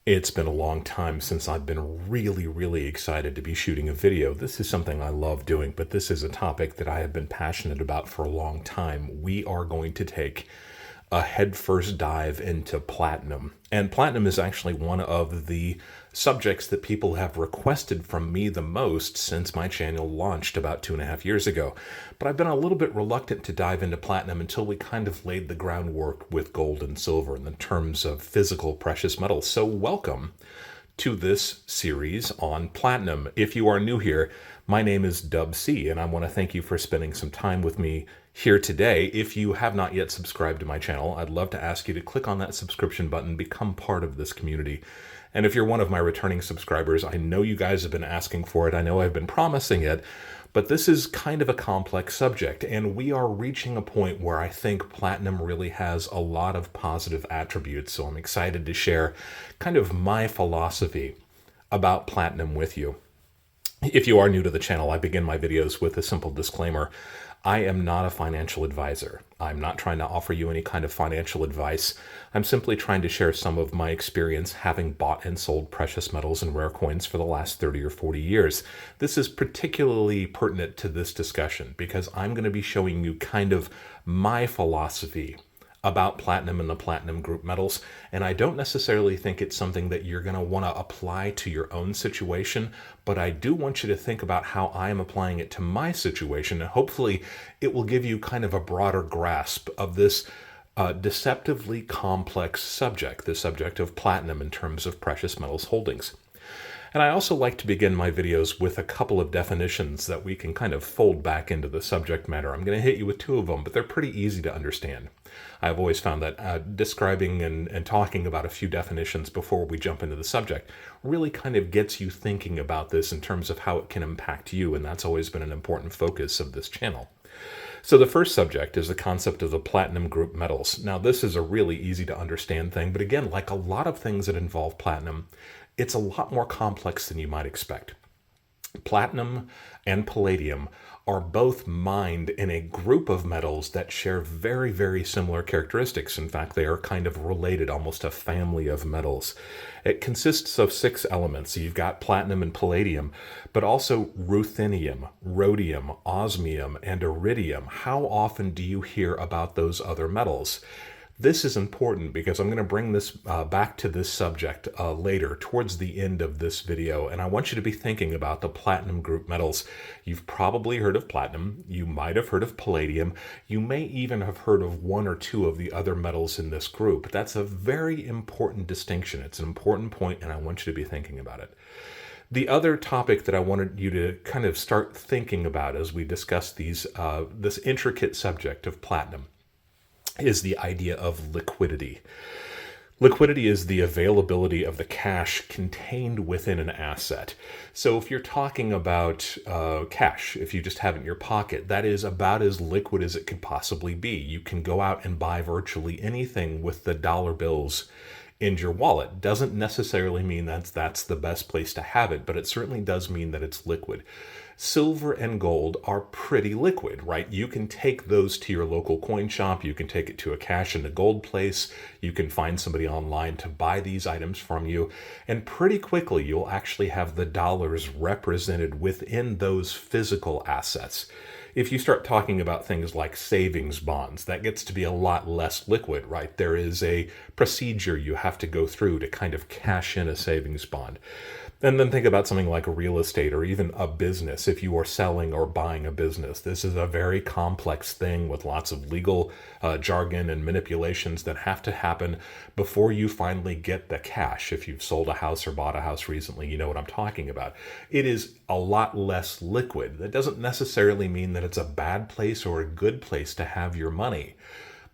It's been a long time since I've been really excited to be shooting a video. This is something I love doing, but this is a topic that I have been passionate about for a long time. We are going to take a headfirst dive into platinum. And platinum is actually one of the subjects that people have requested from me the most since my channel launched about 2.5 years ago. But I've been a little bit reluctant to dive into platinum until we kind of laid the groundwork with gold and silver in the terms of physical precious metals. So welcome to this series on platinum. If you are new here, my name is Dub C, and I want to thank you for spending some time with me here today. If you have not yet subscribed to my channel, I'd love to ask you to click on that subscription button, become part of this community. And if you're one of my returning subscribers, I know you guys have been asking for it. I know I've been promising it, but this is kind of a complex subject, and we are reaching a point where I think platinum really has a lot of positive attributes. So I'm excited to share kind of my philosophy about platinum with you. If you are new to the channel, I begin my videos with a simple disclaimer. I am not a financial advisor. I'm not trying to offer you any kind of financial advice. I'm simply trying to share some of my experience having bought and sold precious metals and rare coins for the last 30 or 40 years. This is particularly pertinent to this discussion because I'm going to be showing you kind of my philosophy about platinum and the platinum group metals, and I don't necessarily think it's something that you're going to want to apply to your own situation, but I do want you to think about how I am applying it to my situation, and hopefully it will give you kind of a broader grasp of this deceptively complex subject, the subject of platinum in terms of precious metals holdings. And I also like to begin my videos with a couple of definitions that we can kind of fold back into the subject matter. I'm going to hit you with two of them, but they're pretty easy to understand. I've always found that describing and talking about a few definitions before we jump into the subject really kind of gets you thinking about this in terms of how it can impact you, and that's always been an important focus of this channel. So the first subject is the concept of the platinum group metals. Now, this is a really easy to understand thing, but again, like a lot of things that involve platinum, it's a lot more complex than you might expect. Platinum and palladium are both mined in a group of metals that share very similar characteristics. In fact, they are kind of related, almost a family of metals. It consists of 6 elements. So you've got platinum and palladium, but also ruthenium, rhodium, osmium, and iridium. How often do you hear about those other metals? This is important because I'm going to bring this back to this subject later towards the end of this video, and I want you to be thinking about the platinum group metals. You've probably heard of platinum, you might have heard of palladium, you may even have heard of 1 or 2 of the other metals in this group. That's a very important distinction. It's an important point, and I want you to be thinking about it. The other topic that I wanted you to kind of start thinking about as we discuss this intricate subject of platinum is the idea of liquidity. Liquidity is the availability of the cash contained within an asset. So if you're talking about cash, if you just have it in your pocket, that is about as liquid as it could possibly be. You can go out and buy virtually anything with the dollar bills in your wallet. Doesn't necessarily mean that's the best place to have it, but it certainly does mean that it's liquid. Silver and gold are pretty liquid, right? You can take those to your local coin shop. You can take it to a cash in the gold place. You can find somebody online to buy these items from you. And pretty quickly, you'll actually have the dollars represented within those physical assets. If you start talking about things like savings bonds, that gets to be a lot less liquid, right? There is a procedure you have to go through to kind of cash in a savings bond. And then think about something like real estate or even a business. If you are selling or buying a business, this is a very complex thing with lots of legal jargon and manipulations that have to happen before you finally get the cash. If you've sold a house or bought a house recently, you know what I'm talking about. It is a lot less liquid. That doesn't necessarily mean that it's a bad place or a good place to have your money,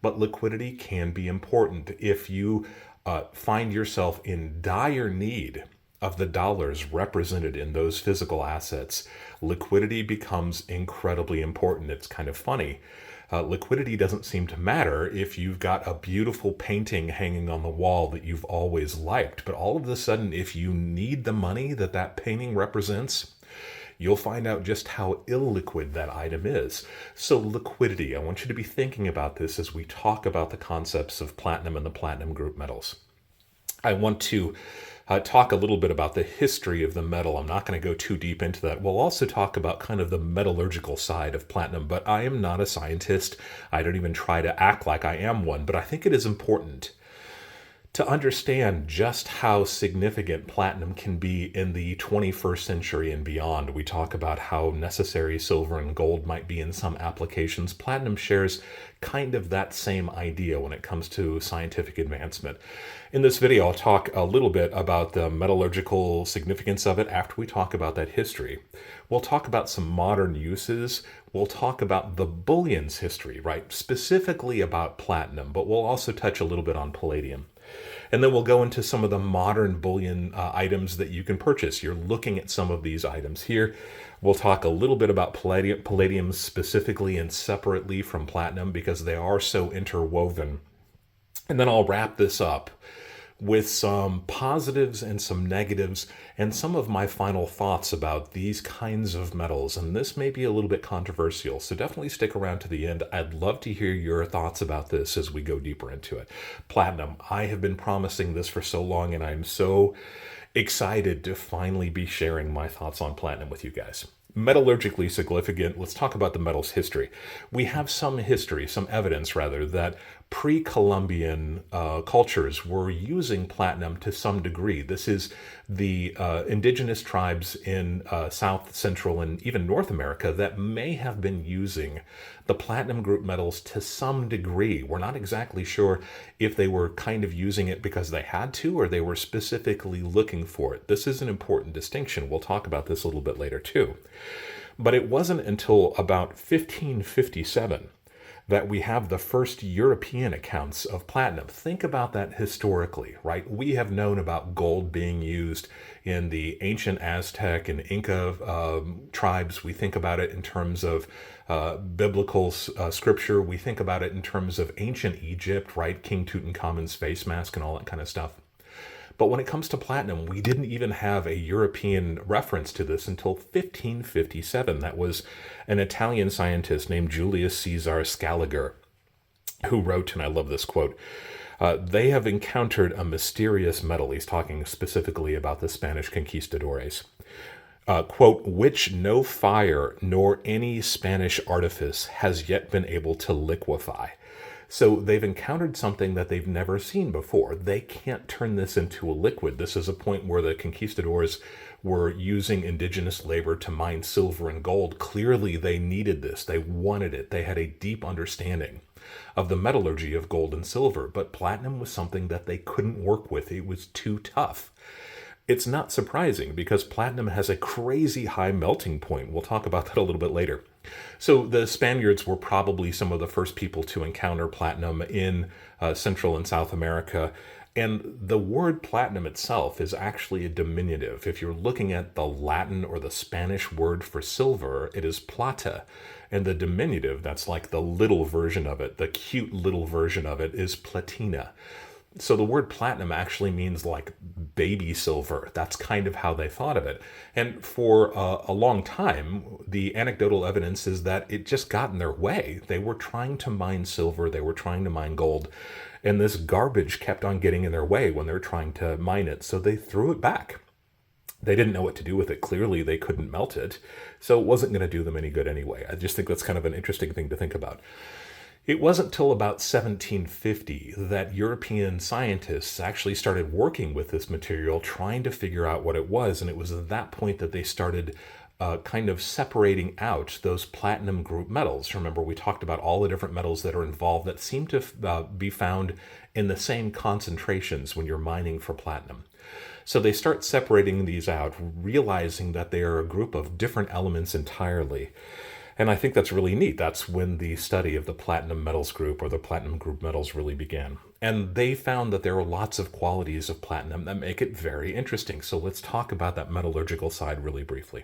but liquidity can be important. If you find yourself in dire need of the dollars represented in those physical assets, liquidity becomes incredibly important. It's kind of funny. Liquidity doesn't seem to matter if you've got a beautiful painting hanging on the wall that you've always liked, but all of a sudden, if you need the money that painting represents, you'll find out just how illiquid that item is. So liquidity, I want you to be thinking about this as we talk about the concepts of platinum and the platinum group metals. I want to talk a little bit about the history of the metal. I'm not going to go too deep into that. We'll also talk about kind of the metallurgical side of platinum, but I am not a scientist. I don't even try to act like I am one, but I think it is important to understand just how significant platinum can be in the 21st century and beyond. We talk about how necessary silver and gold might be in some applications. Platinum shares kind of that same idea when it comes to scientific advancement. In this video, I'll talk a little bit about the metallurgical significance of it after we talk about that history. We'll talk about some modern uses. We'll talk about the bullion's history, right? Specifically about platinum, but we'll also touch a little bit on palladium. And then we'll go into some of the modern bullion items that you can purchase. You're looking at some of these items here. We'll talk a little bit about palladium specifically and separately from platinum because they are so interwoven. And then I'll wrap this up with some positives and some negatives and some of my final thoughts about these kinds of metals. And this may be a little bit controversial, so definitely stick around to the end. I'd love to hear your thoughts about this as we go deeper into it. Platinum, I have been promising this for so long, and I'm so excited to finally be sharing my thoughts on platinum with you guys. Metallurgically significant, let's talk about the metal's history. We have some history, some evidence rather, that pre-Columbian cultures were using platinum to some degree. This is the indigenous tribes in South, Central, and even North America that may have been using the platinum group metals to some degree. We're not exactly sure if they were kind of using it because they had to or they were specifically looking for it. This is an important distinction. We'll talk about this a little bit later too. But it wasn't until about 1557 that we have the first European accounts of platinum. Think about that historically, right? We have known about gold being used in the ancient Aztec and Inca tribes. We think about it in terms of biblical scripture. We think about it in terms of ancient Egypt, right? King Tutankhamun's face mask and all that kind of stuff. But when it comes to platinum, we didn't even have a European reference to this until 1557. That was an Italian scientist named Julius Caesar Scaliger who wrote, and I love this quote, they have encountered a mysterious metal. He's talking specifically about the Spanish conquistadores. Quote, which no fire nor any Spanish artifice has yet been able to liquefy. So they've encountered something that they've never seen before. They can't turn this into a liquid. This is a point where the conquistadors were using indigenous labor to mine silver and gold. Clearly, they needed this. They wanted it. They had a deep understanding of the metallurgy of gold and silver, but platinum was something that they couldn't work with. It was too tough. It's not surprising because platinum has a crazy high melting point. We'll talk about that a little bit later. So the Spaniards were probably some of the first people to encounter platinum in Central and South America. And the word platinum itself is actually a diminutive. If you're looking at the Latin or the Spanish word for silver, it is plata. And the diminutive, that's like the little version of it, the cute little version of it, is platina. So the word platinum actually means like baby silver. That's kind of how they thought of it. And for a long time, the anecdotal evidence is that it just got in their way. They were trying to mine silver, they were trying to mine gold, and this garbage kept on getting in their way when they were trying to mine it, so they threw it back. They didn't know what to do with it. Clearly, they couldn't melt it, so it wasn't going to do them any good anyway. I just think that's kind of an interesting thing to think about. It wasn't till about 1750 that European scientists actually started working with this material, trying to figure out what it was, and it was at that point that they started kind of separating out those platinum group metals. Remember, we talked about all the different metals that are involved that seem to be found in the same concentrations when you're mining for platinum. So they start separating these out, realizing that they are a group of different elements entirely. And I think that's really neat. That's when the study of the platinum metals group or the platinum group metals really began. And they found that there are lots of qualities of platinum that make it very interesting. So let's talk about that metallurgical side really briefly.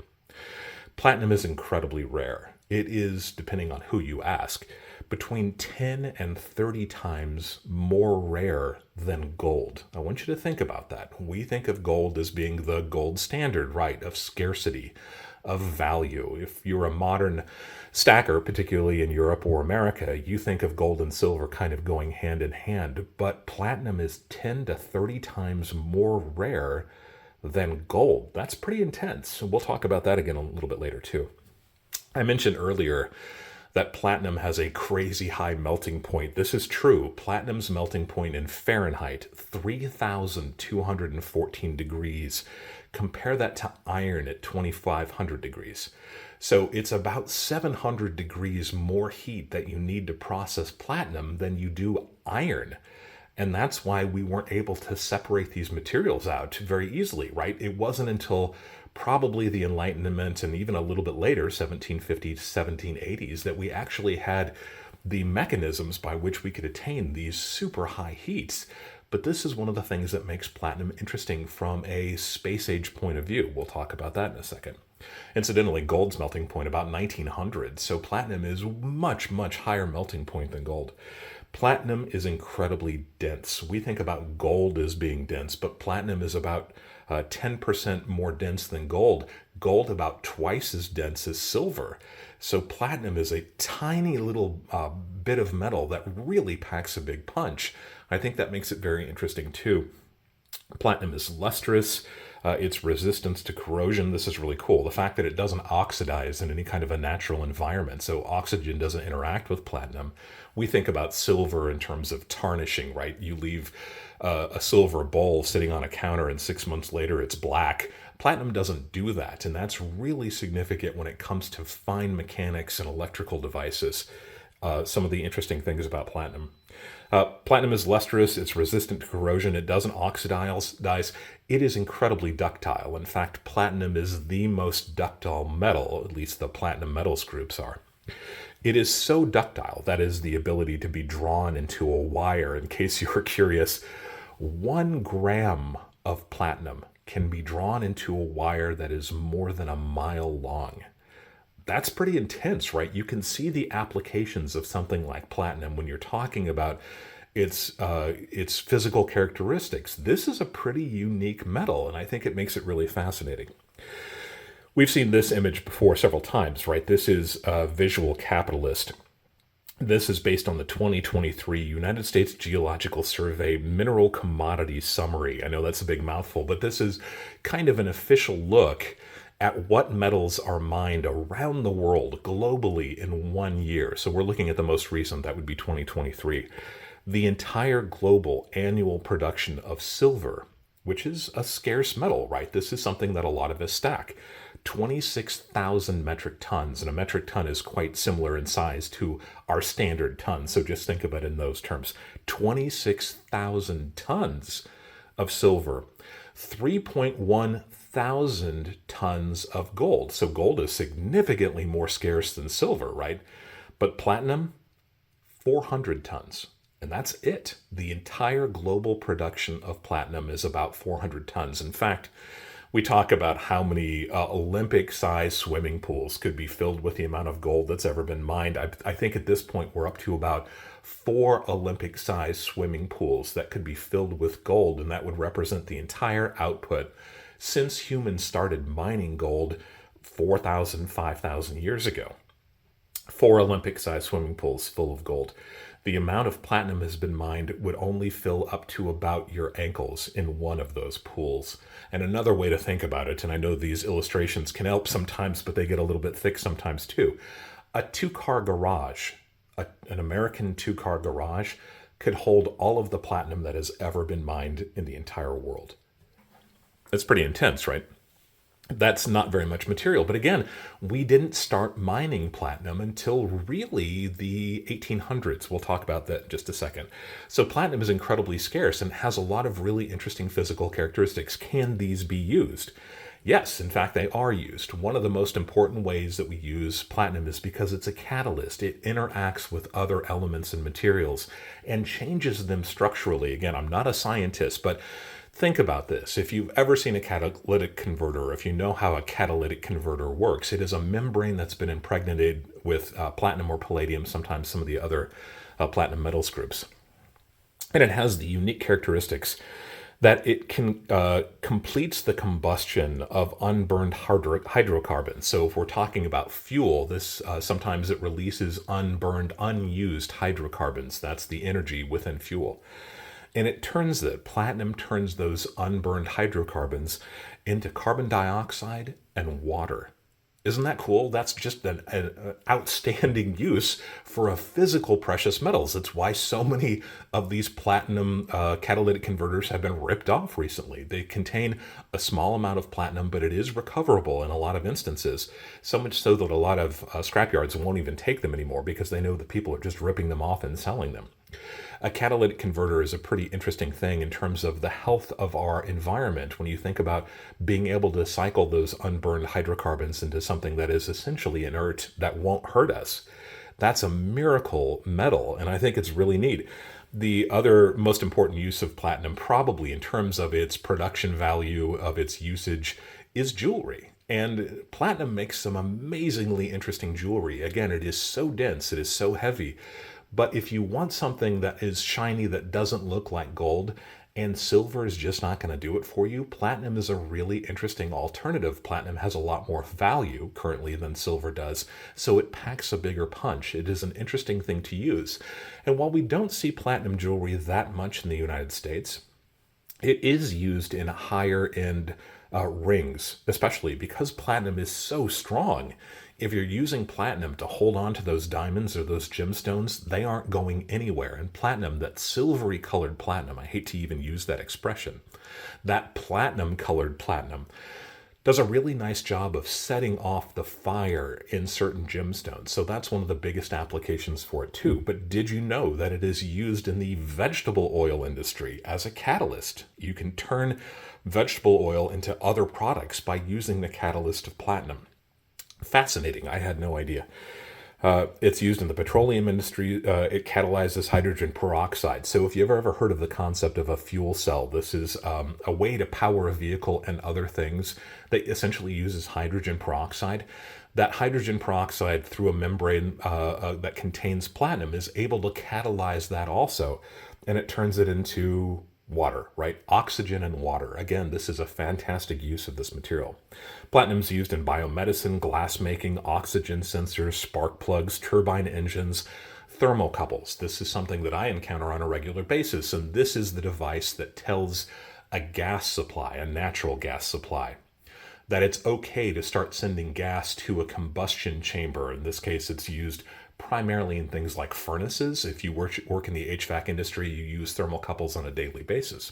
Platinum is incredibly rare. It is, depending on who you ask, between 10 and 30 times more rare than gold. I want you to think about that. We think of gold as being the gold standard, right, of scarcity, of value. If you're a modern stacker, particularly in Europe or America, you think of gold and silver kind of going hand in hand, but platinum is 10 to 30 times more rare than gold. That's pretty intense. We'll talk about that again a little bit later too. I mentioned earlier that platinum has a crazy high melting point. This is true. Platinum's melting point in Fahrenheit, 3,214 degrees. Compare that to iron at 2,500 degrees. So it's about 700 degrees more heat that you need to process platinum than you do iron. And that's why we weren't able to separate these materials out very easily, right? It wasn't until probably the Enlightenment and even a little bit later, 1750 to 1780s, that we actually had the mechanisms by which we could attain these super high heats. But this is one of the things that makes platinum interesting from a space age point of view. We'll talk about that in a second. Incidentally, gold's melting point about 1900, so platinum is much, much higher melting point than gold. Platinum is incredibly dense. We think about gold as being dense, but platinum is about 10% more dense than gold. Gold about twice as dense as silver. So platinum is a tiny little bit of metal that really packs a big punch. I think that makes it very interesting too. Platinum is lustrous. Its resistance to corrosion, this is really cool. The fact that it doesn't oxidize in any kind of a natural environment, so oxygen doesn't interact with platinum. We think about silver in terms of tarnishing, right? You leave a silver bowl sitting on a counter and 6 months later it's black. Platinum doesn't do that, and that's really significant when it comes to fine mechanics and electrical devices. Some of the interesting things about platinum. Platinum is lustrous, it's resistant to corrosion, it doesn't oxidize, it is incredibly ductile. In fact, platinum is the most ductile metal, at least the platinum metals groups are. It is so ductile, that is the ability to be drawn into a wire. In case you were curious, 1 gram of platinum can be drawn into a wire that is more than a mile long. That's pretty intense, right? You can see the applications of something like platinum when you're talking about its physical characteristics. This is a pretty unique metal, and I think it makes it really fascinating. We've seen this image before several times, right? This is Visual Capitalist. This is based on the 2023 United States Geological Survey Mineral Commodity Summary. I know that's a big mouthful, but this is kind of an official look at what metals are mined around the world globally in 1 year. So we're looking at the most recent, that would be 2023. The entire global annual production of silver, which is a scarce metal, right? This is something that a lot of us stack. 26,000 metric tons, and a metric ton is quite similar in size to our standard ton. So just think of it in those terms. 26,000 tons of silver, 3.1 thousand tons of gold. So gold is significantly more scarce than silver, right? But platinum, 400 tons. And that's it. The entire global production of platinum is about 400 tons. In fact, we talk about how many Olympic-sized swimming pools could be filled with the amount of gold that's ever been mined. I think at this point we're up to about 4 Olympic-sized swimming pools that could be filled with gold, and that would represent the entire output since humans started mining gold 4,000, 5,000 years ago. 4 Olympic-sized swimming pools full of gold. The amount of platinum has been mined would only fill up to about your ankles in one of those pools. And another way to think about it, and I know these illustrations can help sometimes, but they get a little bit thick sometimes too. A 2-car garage, an American 2-car garage, could hold all of the platinum that has ever been mined in the entire world. That's pretty intense, right? That's not very much material. But again, we didn't start mining platinum until really the 1800s. We'll talk about that in just a second. So platinum is incredibly scarce and has a lot of really interesting physical characteristics. Can these be used? Yes, in fact, they are used. One of the most important ways that we use platinum is because it's a catalyst. It interacts with other elements and materials and changes them structurally. Again, I'm not a scientist, but Think about this. If you've ever seen a catalytic converter, if you know how a catalytic converter works, it is a membrane that's been impregnated with platinum or palladium, sometimes some of the other platinum metals groups. And it has the unique characteristics that it can completes the combustion of unburned hydrocarbons. So if we're talking about fuel, this sometimes it releases unburned, unused hydrocarbons. That's the energy within fuel. And platinum turns those unburned hydrocarbons into carbon dioxide and water. Isn't that cool? That's just an outstanding use for a physical precious metals. It's why so many of these platinum catalytic converters have been ripped off recently. They contain a small amount of platinum, but it is recoverable in a lot of instances. So much so that a lot of scrapyards won't even take them anymore because they know that people are just ripping them off and selling them. A catalytic converter is a pretty interesting thing in terms of the health of our environment when you think about being able to cycle those unburned hydrocarbons into something that is essentially inert that won't hurt us. That's a miracle metal, and I think it's really neat. The other most important use of platinum, probably in terms of its production value, of its usage, is jewelry. And platinum makes some amazingly interesting jewelry. Again, it is so dense, it is so heavy. But if you want something that is shiny that doesn't look like gold, and silver is just not going to do it for you, platinum is a really interesting alternative. Platinum has a lot more value currently than silver does, so it packs a bigger punch. It is an interesting thing to use. And while we don't see platinum jewelry that much in the United States, it is used in higher end rings, especially because platinum is so strong. If you're using platinum to hold on to those diamonds or those gemstones, they aren't going anywhere. And platinum, that silvery colored platinum, I hate to even use that expression, that platinum colored platinum does a really nice job of setting off the fire in certain gemstones. So that's one of the biggest applications for it too. But did you know that it is used in the vegetable oil industry as a catalyst? You can turn vegetable oil into other products by using the catalyst of platinum. Fascinating. I had no idea. It's used in the petroleum industry. It catalyzes hydrogen peroxide. So if you've ever heard of the concept of a fuel cell, this is a way to power a vehicle and other things that essentially uses hydrogen peroxide. That hydrogen peroxide through a membrane that contains platinum is able to catalyze that also, and it turns it into water, right? Oxygen and water. Again, this is a fantastic use of this material. Platinum is used in biomedicine, glass making, oxygen sensors, spark plugs, turbine engines, thermocouples. This is something that I encounter on a regular basis, and this is the device that tells a gas supply, a natural gas supply, that it's okay to start sending gas to a combustion chamber. In this case, it's used primarily in things like furnaces. If you work in the HVAC industry, you use thermocouples on a daily basis.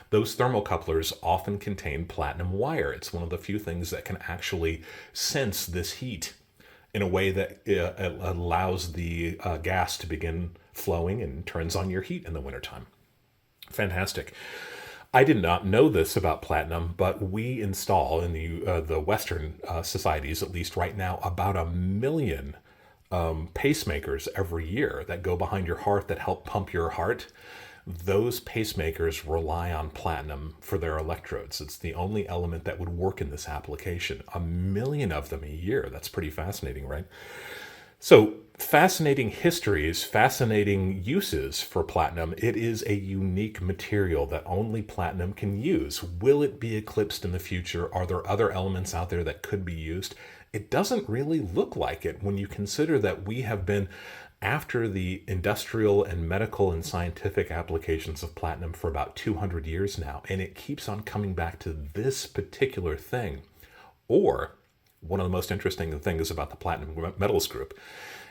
Those thermocouplers often contain platinum wire. It's one of the few things that can actually sense this heat in a way that allows the gas to begin flowing and turns on your heat in the wintertime. Fantastic. I did not know this about platinum, but we install in the Western societies, at least right now, about 1 million pacemakers every year that go behind your heart that help pump your heart. Those pacemakers rely on platinum for their electrodes. It's the only element that would work in this application. 1 million of them a year. That's pretty fascinating, right? So fascinating histories, fascinating uses for platinum. It is a unique material that only platinum can use. Will it be eclipsed in the future? Are there other elements out there that could be used? It doesn't really look like it when you consider that we have been after the industrial and medical and scientific applications of platinum for about 200 years now, and it keeps on coming back to this particular thing. Or one of the most interesting things about the platinum metals group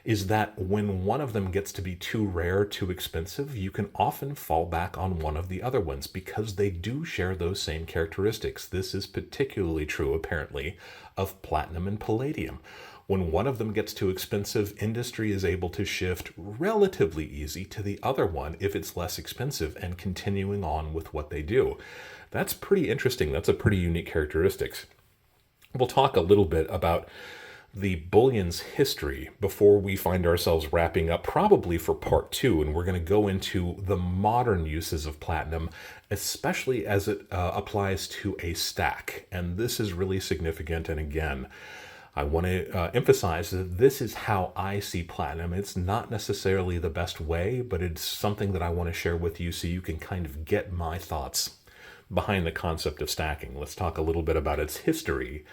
is that when one of them gets to be too rare, too expensive, you can often fall back on one of the other ones because they do share those same characteristics. This is particularly true, apparently, of platinum and palladium. When one of them gets too expensive, industry is able to shift relatively easy to the other one if it's less expensive and continuing on with what they do. That's pretty interesting. That's a pretty unique characteristic. We'll talk a little bit about the bullion's history before we find ourselves wrapping up, probably for part two. And we're going to go into the modern uses of platinum, especially as it applies to a stack. And this is really significant. And again, I want to emphasize that this is how I see platinum. It's not necessarily the best way, but it's something that I want to share with you so you can kind of get my thoughts behind the concept of stacking. Let's talk a little bit about its history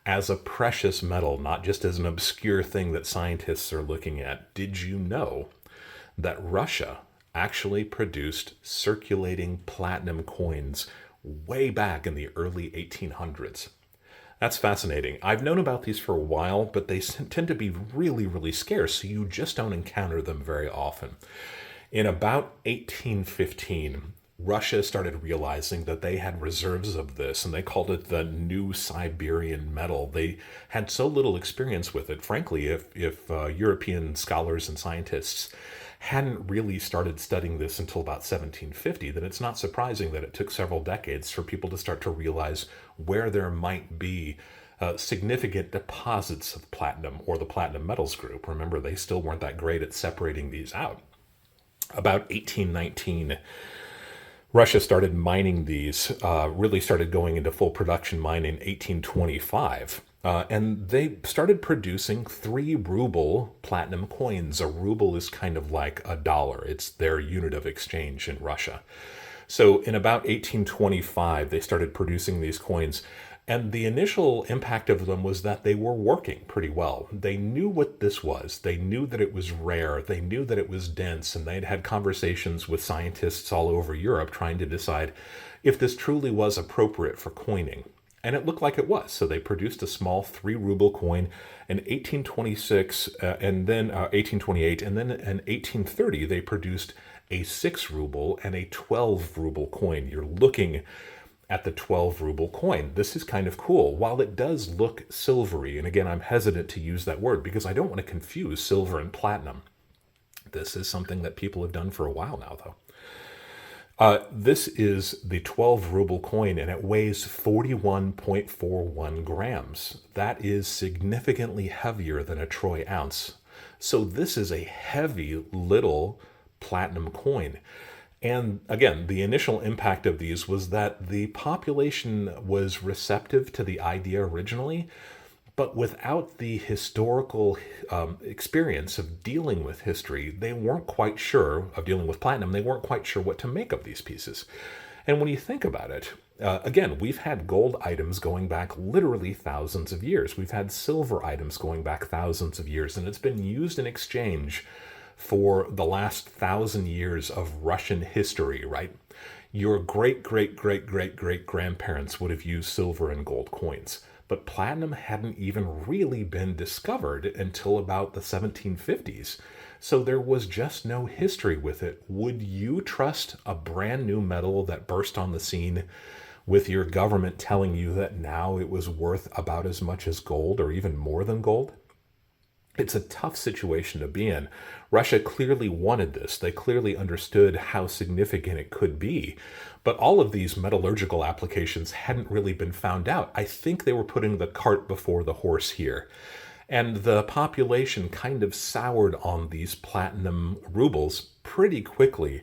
as a precious metal, not just as an obscure thing that scientists are looking at. Did you know that Russia actually produced circulating platinum coins way back in the early 1800s? That's fascinating. I've known about these for a while, but they tend to be really, really scarce, so you just don't encounter them very often. In about 1815, Russia started realizing that they had reserves of this, and they called it the New Siberian Metal. They had so little experience with it. Frankly, if European scholars and scientists hadn't really started studying this until about 1750, then it's not surprising that it took several decades for people to start to realize where there might be significant deposits of platinum, or the platinum metals group. Remember, they still weren't that great at separating these out. About 1819, Russia started mining these, really started going into full production mine in 1825. And they started producing 3-ruble platinum coins. A ruble is kind of like a dollar. It's their unit of exchange in Russia. So in about 1825, they started producing these coins. And the initial impact of them was that they were working pretty well. They knew what this was. They knew that it was rare. They knew that it was dense. And they'd had conversations with scientists all over Europe trying to decide if this truly was appropriate for coining. And it looked like it was. So they produced a small 3-ruble coin in 1826, and then 1828, and then in 1830 they produced a 6-ruble and a 12-ruble coin. You're looking at the 12-ruble coin. This is kind of cool. While it does look silvery, and again, I'm hesitant to use that word because I don't want to confuse silver and platinum. This is something that people have done for a while now, though. This is the 12-ruble coin, and it weighs 41.41 grams. That is significantly heavier than a troy ounce. So this is a heavy little platinum coin. And again, the initial impact of these was that the population was receptive to the idea originally, but without the historical experience of dealing with history, they weren't quite sure, of dealing with platinum, they weren't quite sure what to make of these pieces. And when you think about it, again, we've had gold items going back literally thousands of years. We've had silver items going back thousands of years, and it's been used in exchange for the last 1,000 years of Russian history, right? Your great-great-great-great-great-grandparents would have used silver and gold coins. But platinum hadn't even really been discovered until about the 1750s. So there was just no history with it. Would you trust a brand new metal that burst on the scene with your government telling you that now it was worth about as much as gold or even more than gold? It's a tough situation to be in. Russia clearly wanted this. They clearly understood how significant it could be. But all of these metallurgical applications hadn't really been found out. I think they were putting the cart before the horse here. And the population kind of soured on these platinum rubles pretty quickly.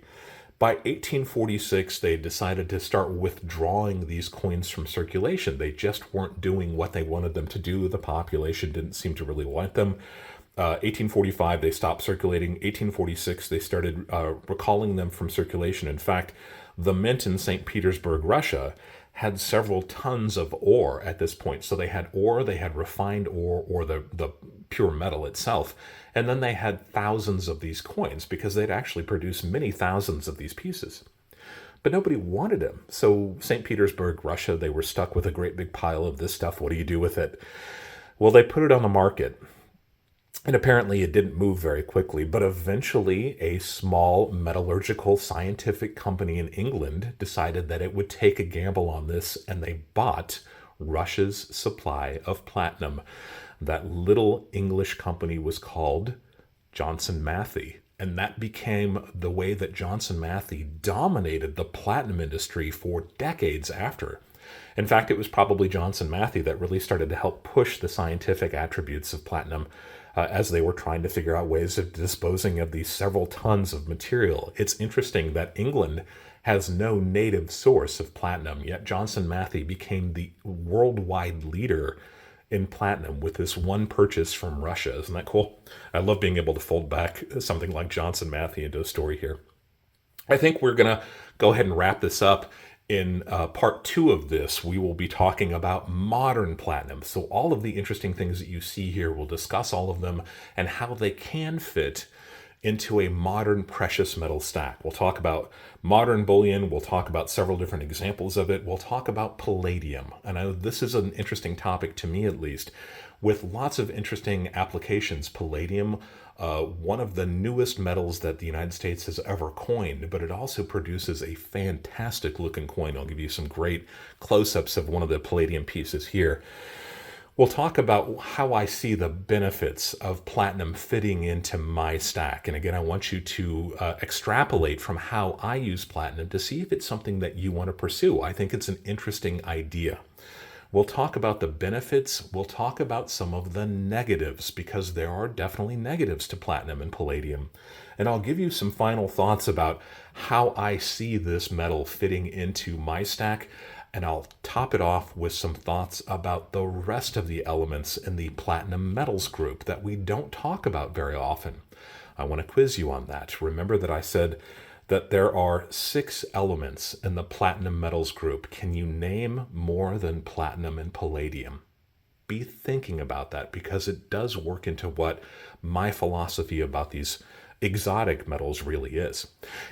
By 1846, they decided to start withdrawing these coins from circulation. They just weren't doing what they wanted them to do. The population didn't seem to really want them. 1845, they stopped circulating. 1846, they started recalling them from circulation. In fact, the mint in St. Petersburg, Russia, had several tons of ore at this point. So they had ore, they had refined ore, or the pure metal itself. And then they had thousands of these coins because they'd actually produced many thousands of these pieces. But nobody wanted them. So St. Petersburg, Russia, they were stuck with a great big pile of this stuff. What do you do with it? Well, they put it on the market. And apparently it didn't move very quickly, but eventually a small metallurgical scientific company in England decided that it would take a gamble on this, and they bought Russia's supply of platinum. That little English company was called Johnson Matthey, And that became the way that Johnson Matthey dominated the platinum industry for decades after. In fact, it was probably Johnson Matthey that really started to help push the scientific attributes of platinum as they were trying to figure out ways of disposing of these several tons of material. It's interesting that England has no native source of platinum, yet Johnson Matthey became the worldwide leader in platinum with this one purchase from Russia. Isn't that cool? I love being able to fold back something like Johnson Matthey into a story here. I think we're going to go ahead and wrap this up. In part 2 of this, we will be talking about modern platinum. So all of the interesting things that you see here, we'll discuss all of them and how they can fit into a modern precious metal stack. We'll talk about modern bullion. We'll talk about several different examples of it. We'll talk about palladium. And this is an interesting topic to me, at least, with lots of interesting applications. Palladium, one of the newest metals that the United States has ever coined, but it also produces a fantastic looking coin. I'll give you some great close-ups of one of the palladium pieces here. We'll talk about how I see the benefits of platinum fitting into my stack. And again, I want you to extrapolate from how I use platinum to see if it's something that you want to pursue. I think it's an interesting idea. We'll talk about the benefits. We'll talk about some of the negatives, because there are definitely negatives to platinum and palladium. And I'll give you some final thoughts about how I see this metal fitting into my stack. And I'll top it off with some thoughts about the rest of the elements in the platinum metals group that we don't talk about very often. I want to quiz you on that. Remember that I said that there are 6 elements in the platinum metals group. Can you name more than platinum and palladium? Be thinking about that, because it does work into what my philosophy about these exotic metals really is.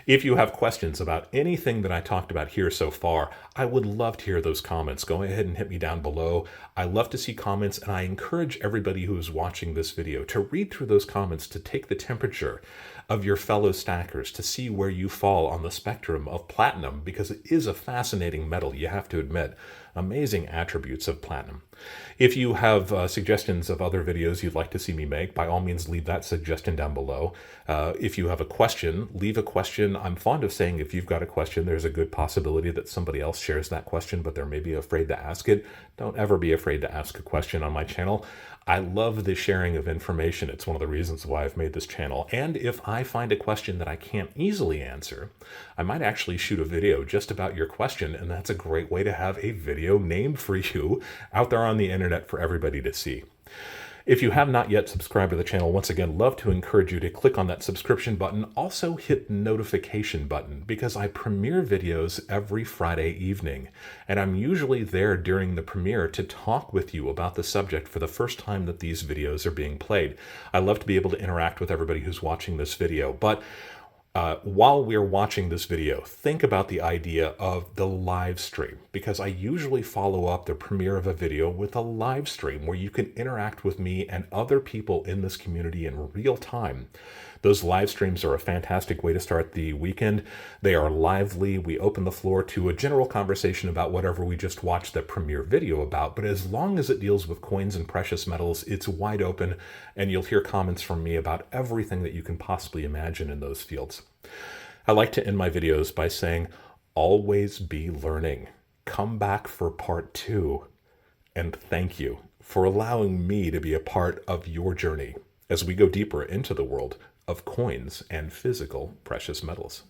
If you have questions about anything that I talked about here so far, I would love to hear those comments. Go ahead and hit me down below. I love to see comments, and I encourage everybody who is watching this video to read through those comments, to take the temperature of your fellow stackers, to see where you fall on the spectrum of platinum, because it is a fascinating metal, you have to admit. Amazing attributes of platinum. If you have suggestions of other videos you'd like to see me make, by all means leave that suggestion down below. If you have a question, leave a question. I'm fond of saying if you've got a question, there's a good possibility that somebody else shares that question, but they're maybe afraid to ask it. Don't ever be afraid to ask a question on my channel. I love the sharing of information. It's one of the reasons why I've made this channel. And if I find a question that I can't easily answer, I might actually shoot a video just about your question, and that's a great way to have a video named for you out there on the internet for everybody to see. If you have not yet subscribed to the channel, once again, love to encourage you to click on that subscription button. Also hit the notification button, because I premiere videos every Friday evening, and I'm usually there during the premiere to talk with you about the subject for the first time that these videos are being played. I love to be able to interact with everybody who's watching this video, but while we're watching this video, think about the idea of the live stream, because I usually follow up the premiere of a video with a live stream where you can interact with me and other people in this community in real time. Those live streams are a fantastic way to start the weekend. They are lively. We open the floor to a general conversation about whatever we just watched the premiere video about, but as long as it deals with coins and precious metals, it's wide open, and you'll hear comments from me about everything that you can possibly imagine in those fields. I like to end my videos by saying, always be learning. Come back for part 2. And thank you for allowing me to be a part of your journey as we go deeper into the world of coins and physical precious metals.